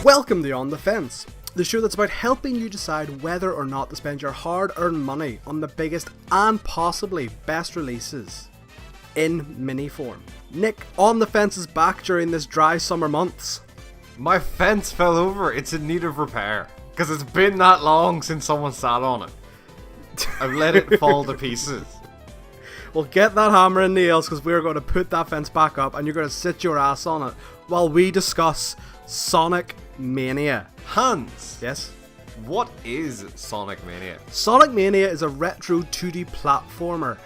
Welcome to On the Fence, the show that's about helping you decide whether or not to spend your hard-earned money on the biggest and possibly best releases in mini form. Nick, On the Fence is back during this dry summer months. My fence fell over. It's in need of repair. Because it's been that long since someone sat on it. I've let it fall to pieces. Well, get that hammer and nails because we're going to put that fence back up and you're going to sit your ass on it while we discuss Sonic Mania. Hans! Yes? What is Sonic Mania? Sonic Mania is a retro 2D platformer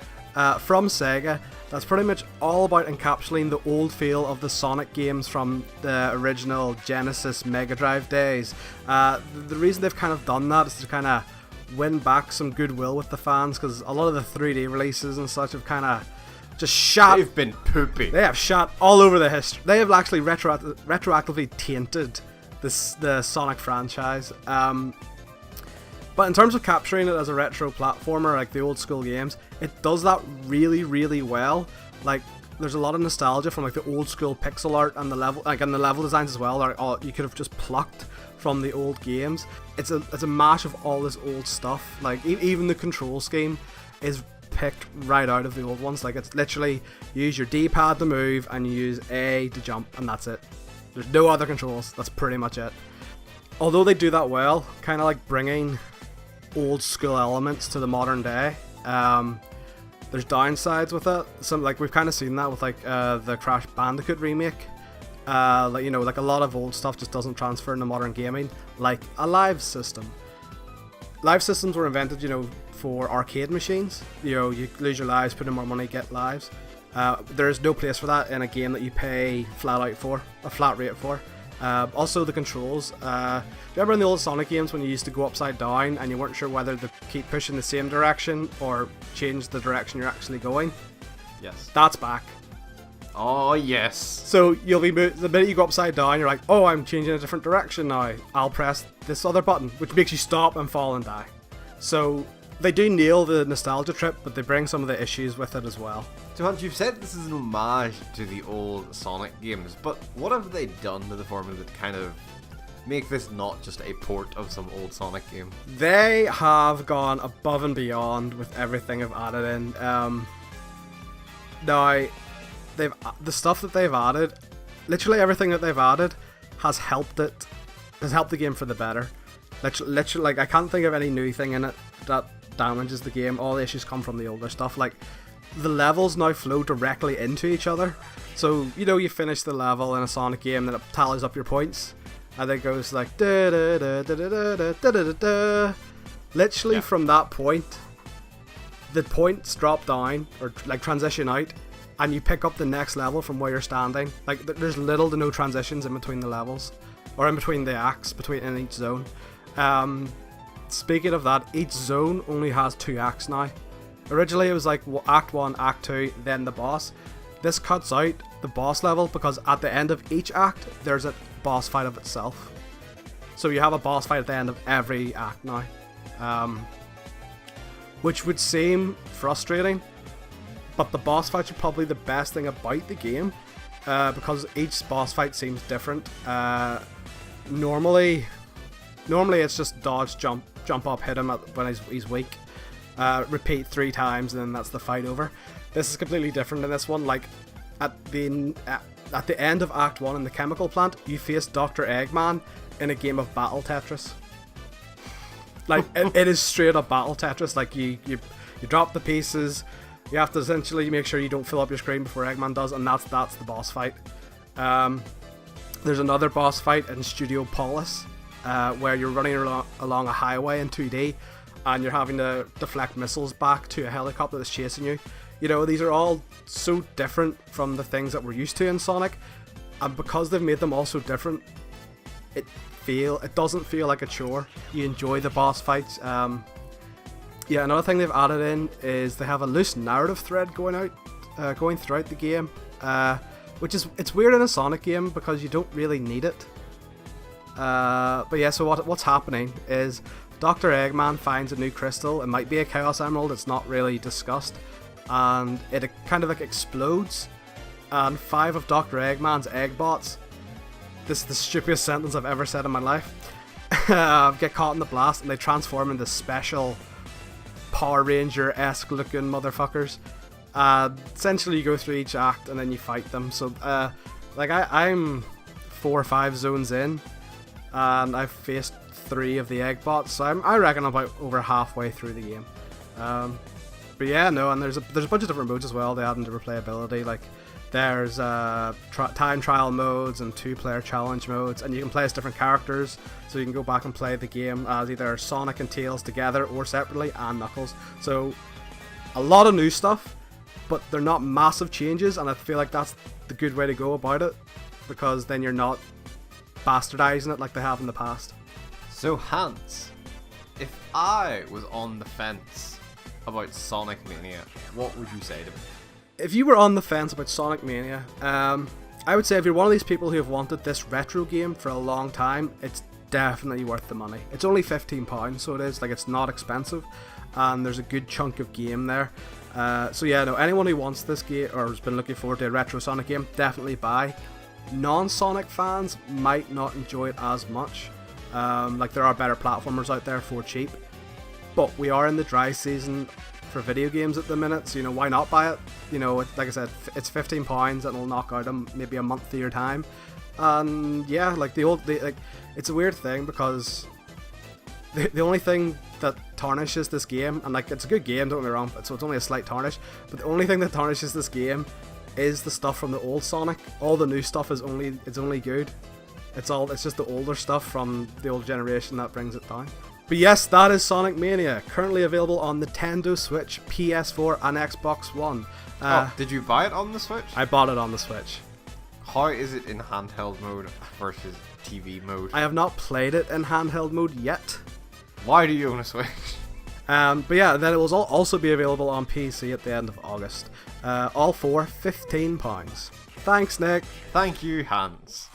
from Sega that's pretty much all about encapsulating the old feel of the Sonic games from the original Genesis Mega Drive days. The reason they've kind of done that is to kind of win back some goodwill with the fans, because a lot of the 3D releases and such have kind of just shot. They've been poopy. They have shot all over the history. They have actually retroactively tainted the Sonic franchise. But in terms of capturing it as a retro platformer, like the old school games, it does that really, really well. Like, there's a lot of nostalgia from like the old school pixel art and the level, like, and the level designs as well. You could have just plucked from the old games. It's a mash of all this old stuff. Like even the control scheme is picked right out of the old ones. Like, it's literally you use your D-pad to move and you use A to jump, and that's it. There's no other controls. That's pretty much it. Although they do that well, kind of like bringing old school elements to the modern day. There's downsides with it. Some, like, we've kind of seen that with like the Crash Bandicoot remake. Like, you know, like a lot of old stuff just doesn't transfer into modern gaming, like a live system. Live systems were invented, you know, for arcade machines. You know, you lose your lives, put in more money, get lives. There is no place for that in a game that you pay flat rate for. Also, the controls. Remember in the old Sonic games when you used to go upside down and you weren't sure whether to keep pushing the same direction or change the direction you're actually going? Yes. That's back. Oh, yes. So you'll be the minute you go upside down, you're like, oh, I'm changing a different direction now. I'll press this other button, which makes you stop and fall and die. So they do nail the nostalgia trip, but they bring some of the issues with it as well. So Hans, you've said this is an homage to the old Sonic games, but what have they done to the formula that kind of make this not just a port of some old Sonic game? They have gone above and beyond with everything they've added in. Now, the stuff that they've added, literally everything that they've added has helped the game for the better. Literally, like, I can't think of any new thing in it that damages the game. All the issues come from the older stuff. Like, the levels now flow directly into each other. So, you know, you finish the level in a Sonic game, then it tallies up your points, and it goes like da da da da da da da da da. Literally, yeah. From that point, the points drop down or like transition out, and you pick up the next level from where you're standing. Like, there's little to no transitions in between the levels, or in between the acts, in each zone. Speaking of that, each zone only has 2 acts now. Originally it was like Act 1, Act 2, then the boss. This cuts out the boss level because at the end of each act, there's a boss fight of itself. So you have a boss fight at the end of every act now. Which would seem frustrating, but the boss fights are probably the best thing about the game, because each boss fight seems different. Normally it's just dodge, jump up, hit him when he's weak. Repeat 3 times and then that's the fight over. This is completely different in this one. Like, at the end of Act 1 in the chemical plant, you face Dr. Eggman in a game of Battle Tetris. Like, it is straight up Battle Tetris. Like, you drop the pieces, you have to essentially make sure you don't fill up your screen before Eggman does, and that's the boss fight. There's another boss fight in Studio Polis, where you're running along a highway in 2D, and you're having to deflect missiles back to a helicopter that's chasing you. You know, these are all so different from the things that we're used to in Sonic, and because they've made them all so different, it doesn't feel like a chore. You enjoy the boss fights. Yeah, another thing they've added in is they have a loose narrative thread going throughout the game, which is, it's weird in a Sonic game because you don't really need it. But yeah, so what's happening is Dr. Eggman finds a new crystal. It might be a Chaos Emerald, it's not really discussed, and it kind of like explodes, and 5 of Dr. Eggman's egg bots this is the stupidest sentence I've ever said in my life. Get caught in the blast and they transform into special Power Ranger-esque looking motherfuckers. Essentially you go through each act and then you fight them. So like I'm 4 or 5 zones in and I've faced 3 of the egg bots, so I reckon I'm about over halfway through the game. But yeah, no, and there's a bunch of different modes as well they add into replayability. Like there's time trial modes and 2-player challenge modes, and you can play as different characters, so you can go back and play the game as either Sonic and Tails together or separately, and Knuckles. So a lot of new stuff, but they're not massive changes, and I feel like that's the good way to go about it, because then you're not bastardizing it like they have in the past. So Hans, if I was on the fence about Sonic Mania, what would you say to me? If you were on the fence about Sonic Mania, I would say if you're one of these people who have wanted this retro game for a long time, it's definitely worth the money. It's only £15, so it is, like, it's not expensive, and there's a good chunk of game there. So yeah, no, anyone who wants this game or has been looking forward to a retro Sonic game, definitely buy. Non-Sonic fans might not enjoy it as much. Like, there are better platformers out there for cheap, but we are in the dry season for video games at the minute, so, you know, why not buy it? You know, like I said, it's £15 and it'll knock out maybe a month of your time. And yeah, like like, it's a weird thing because the only thing that tarnishes this game, and like, it's a good game, don't get me wrong, so it's only a slight tarnish, but the only thing that tarnishes this game is the stuff from the old Sonic. All the new stuff is only good. It's just the older stuff from the old generation that brings it down. But yes, that is Sonic Mania, currently available on Nintendo Switch, PS4 and Xbox One. Did you buy it on the Switch? I bought it on the Switch. How is it in handheld mode versus TV mode? I have not played it in handheld mode yet. Why do you own a Switch? But yeah, then it will also be available on PC at the end of August. All for £15. Thanks, Nick. Thank you, Hans.